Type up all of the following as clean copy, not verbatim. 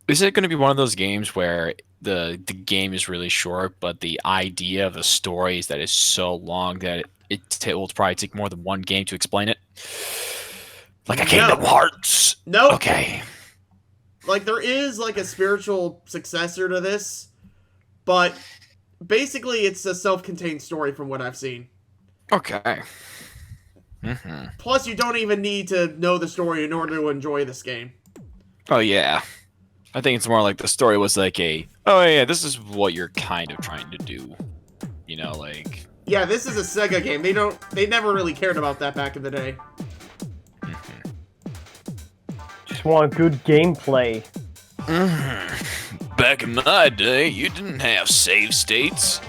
Is it going to be one of those games where the game is really short, but the idea of the story is that it's so long that it will probably take more than one game to explain it? Like a Kingdom No, Hearts. nope. Okay. Like there is like a spiritual successor to this, but basically it's a self-contained story from what I've seen. Okay. Hmm. Plus, you don't even need to know the story in order to enjoy this game. Oh yeah. I think it's more like the story was like oh yeah, this is what you're kind of trying to do. Like. Yeah, this is a Sega game. They never really cared about that back in the day. Mhm. Just want good gameplay. Back in my day, you didn't have save states.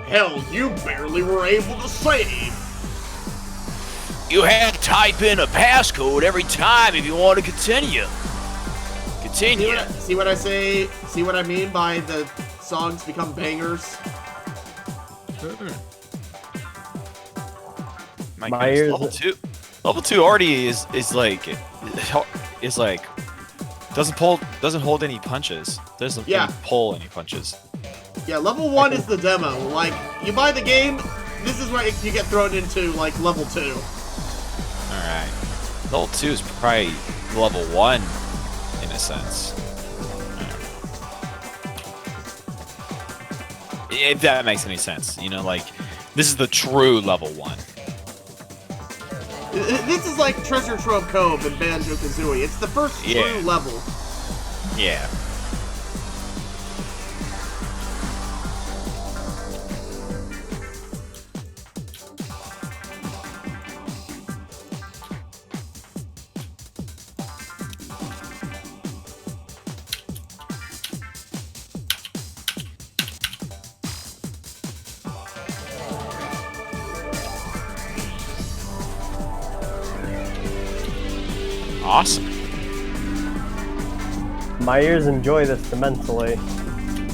Hell, you barely were able to save. You had to type in a passcode every time if you want to continue. Continue. See what I say? See what I mean by the songs become bangers? My ears. Level two already is like doesn't hold any punches. Doesn't Yeah. really pull any punches. Yeah, level 1 is the demo. Like, you buy the game, this is where you get thrown into, like, level 2. All right. Level two is probably level one in a sense. If that makes any sense, like this is the true level one. This is like Treasure Trove Cove in Banjo-Kazooie. It's the first true level. Yeah. Awesome. My ears enjoy this immensely.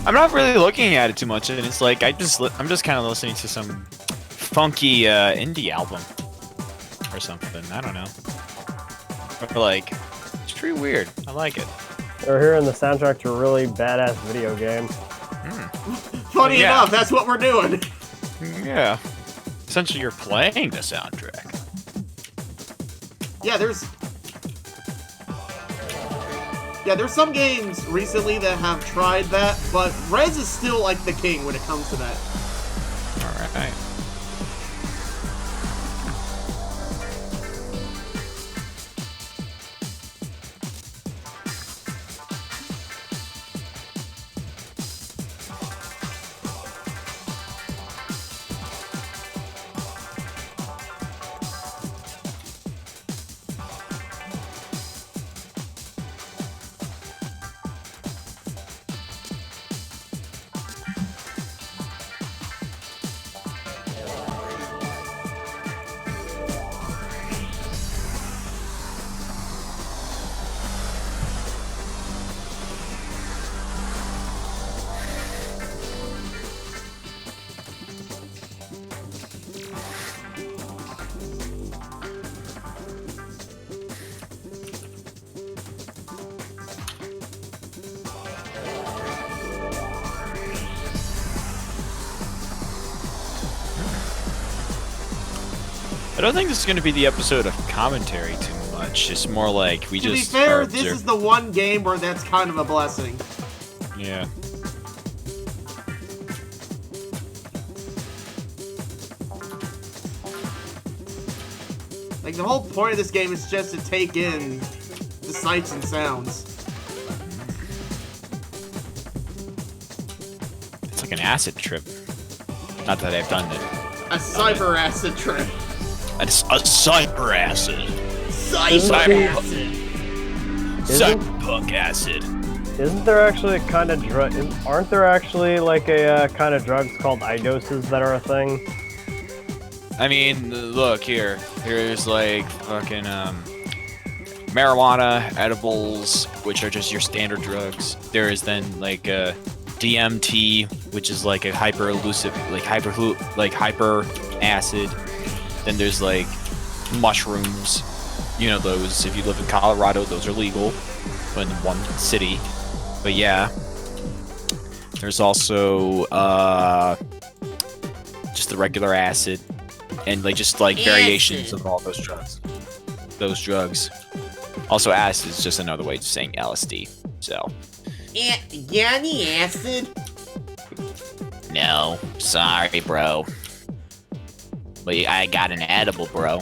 I'm not really looking at it too much, and it's like I'm just kind of listening to some funky indie album or something. I don't know. Or like, it's pretty weird. I like it. We're hearing the soundtrack to a really badass video game. Funny enough, that's what we're doing. Yeah. Essentially, you're playing the soundtrack. Yeah, there's some games recently that have tried that, but Rez is still like the king when it comes to that. All right. I don't think this is going to be the episode of commentary too much. It's more like we just. To be fair, this is the one game where that's kind of a blessing. Yeah. Like, the whole point of this game is just to take in the sights and sounds. It's like an acid trip. Not that I've done it. A cyber acid trip. A cyber acid. Cyber acid. Cyberpunk acid. Isn't there actually a kind of drug? Aren't there actually like a kind of drugs called idoses that are a thing? I mean, look here. Here's like fucking marijuana, edibles, which are just your standard drugs. There is then like DMT, which is like a hyper elusive, like hyper acid. Then there's like mushrooms. You know those. If you live in Colorado, those are legal. in one city. But yeah, there's also just the regular acid, and like just like variations of all those drugs. Those drugs. Also, acid is just another way of saying LSD. So. Yanny acid? No, sorry, bro. But I got an edible, bro.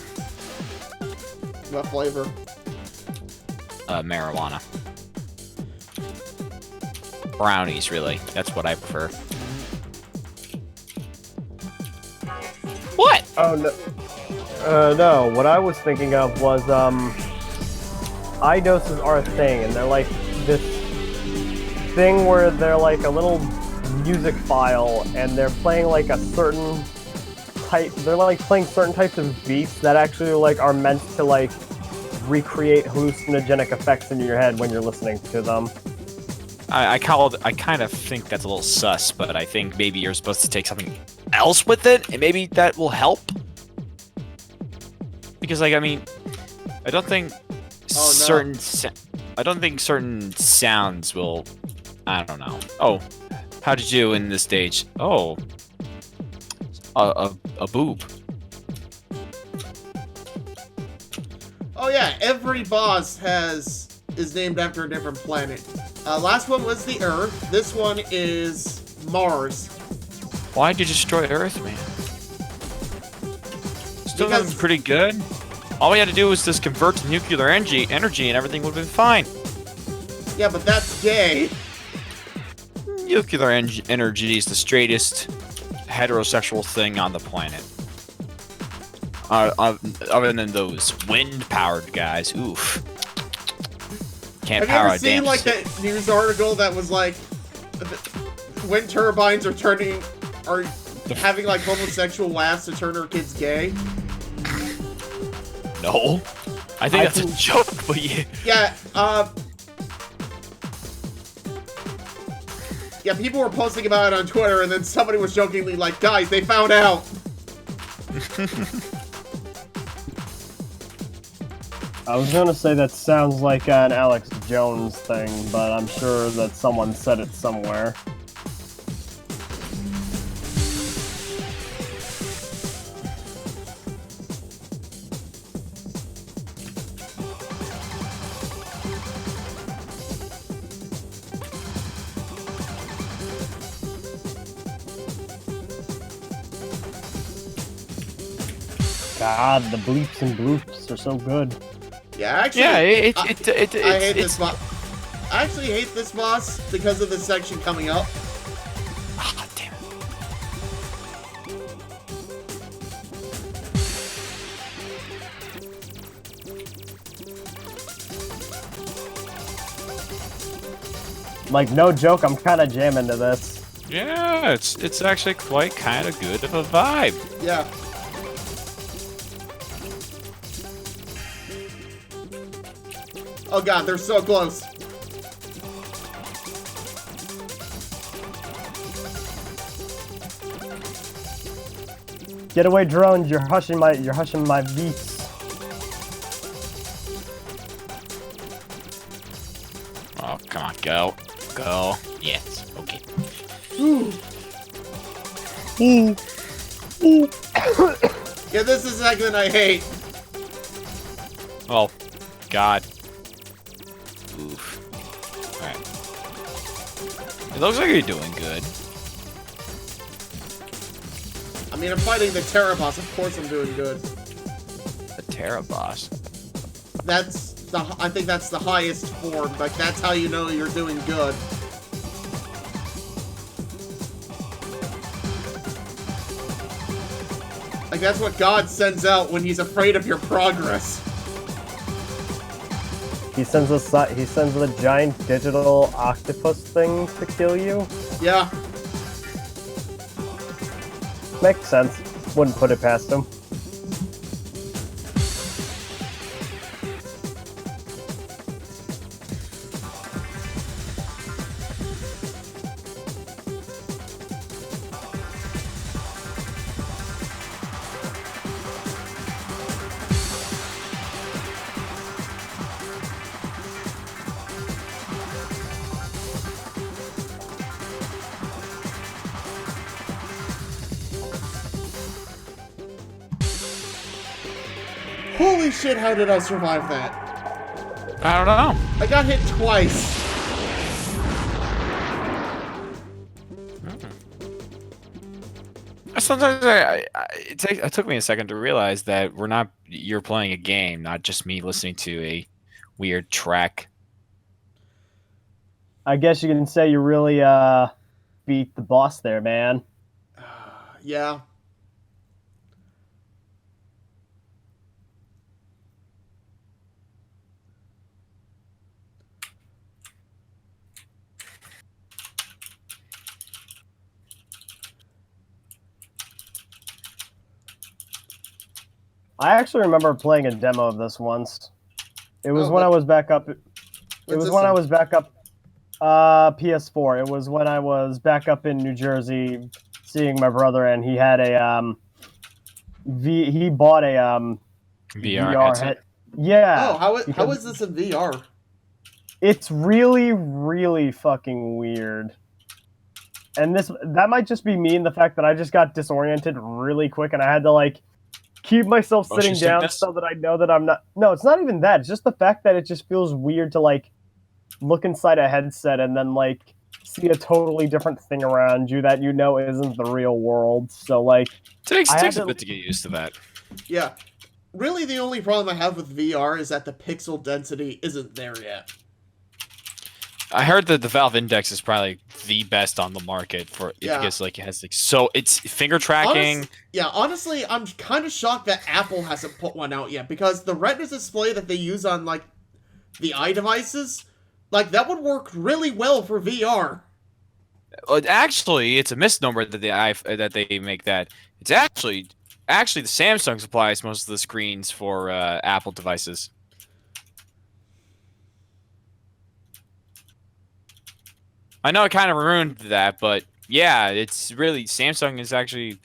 What flavor? Marijuana. Brownies, really. That's what I prefer. What? Oh, no. No, what I was thinking of was, iDoses are a thing, and they're like this thing where they're like a little music file, and they're playing like a certain type, they're like playing certain types of beats that actually like are meant to like recreate hallucinogenic effects in your head when you're listening to them. I kind of think that's a little sus, but I think maybe you're supposed to take something else with it, and maybe that will help. Because, like, I mean, I don't think certain sounds will. I don't know. Oh, how did you in this stage? Oh, a boob. Oh yeah, every boss is named after a different planet. Last one was the Earth. This one is Mars. Why'd you destroy Earth, man? Still Because- looking pretty good. All we had to do was just convert to nuclear energy, and everything would have been fine. Yeah, but that's gay. Nuclear energy is the straightest heterosexual thing on the planet. Other than those wind-powered guys, oof. Can't Have you power ever a seen damn like stick. that news article that was like, wind turbines are having like homosexual laughs to turn her kids gay? No, I think that's a joke, but yeah. Yeah, people were posting about it on Twitter, and then somebody was jokingly like, guys, they found out. I was gonna say that sounds like an Alex Jones thing, but I'm sure that someone said it somewhere. God, the bleeps and bloops are so good. Yeah, actually, Yeah, I hate this boss. I actually hate this boss because of the section coming up. Ah, damn it. Like, no joke, I'm kind of jamming to this. Yeah, it's actually quite kind of good of a vibe. Yeah. Oh god, they're so close. Get away, drones! You're hushing my beats. Oh, come on, go. Yes, okay. Yeah, this is the segment I hate. Oh, God. Oof. Alright. It looks like you're doing good. I mean, I'm fighting the Terra boss. Of course I'm doing good. The Terra boss. I think that's the highest form. Like, that's how you know you're doing good. Like, that's what God sends out when he's afraid of your progress. He sends a giant digital octopus thing to kill you. Yeah. Makes sense. Wouldn't put it past him. Holy shit, how did I survive that? I don't know. I got hit twice. Sometimes it took me a second to realize that you're playing a game, not just me listening to a weird track. I guess you can say you really beat the boss there, man. Yeah. I actually remember playing a demo of this once. It was Oh, when I was back up. It What's was this when I one? was back up. PS4. It was when I was back up in New Jersey, seeing my brother, and he had a he bought a VR VR headset. head. Yeah. Oh, how because is this in VR? It's really, really fucking weird. And that might just be me and the fact that I just got disoriented really quick, and I had to like keep myself Motion sitting down sickness? so that I know that I'm not. No, it's not even that. It's just the fact that it just feels weird to like look inside a headset and then like see a totally different thing around you that you know isn't the real world. So like, It I had takes a to- bit to get used to that. Yeah. Really, the only problem I have with VR is that the pixel density isn't there yet. I heard that the Valve Index is probably the best on the market for Yeah. because like it has like it's finger tracking. Honestly, I'm kind of shocked that Apple hasn't put one out yet, because the Retina display that they use on like the iDevices, like that would work really well for VR. Actually, it's a misnomer that they make that. It's actually the Samsung supplies most of the screens for Apple devices. I know it kind of ruined that, but yeah, it's really Samsung is actually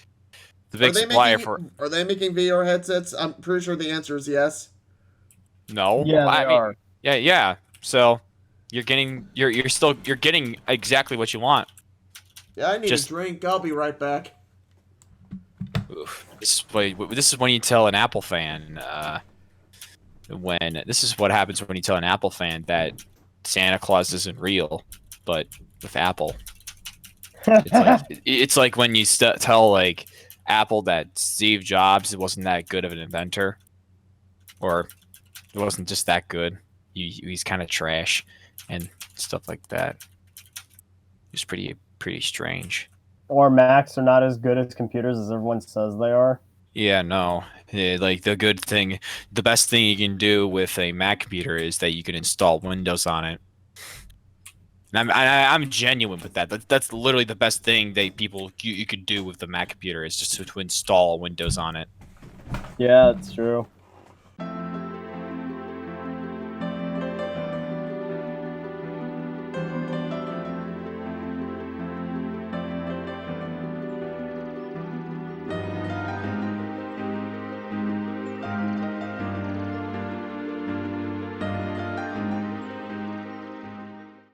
the big supplier for. Are they making VR headsets? I'm pretty sure the answer is yes. No, yeah, I they mean, are. yeah. So you're getting you're getting exactly what you want. Yeah, I need Just- a drink. I'll be right back. Oof. This is when you tell an Apple fan this is what happens when you tell an Apple fan that Santa Claus isn't real, but with Apple, it's like when you tell like Apple that Steve Jobs wasn't that good of an inventor, or it wasn't just that good. He's kind of trash and stuff like that. It's pretty strange. Or Macs are not as good as computers as everyone says they are. Yeah, no. Like the best thing you can do with a Mac computer is that you can install Windows on it. And I'm genuine with that. That's literally the best thing that you could do with the Mac computer is just to install Windows on it. Yeah, it's true.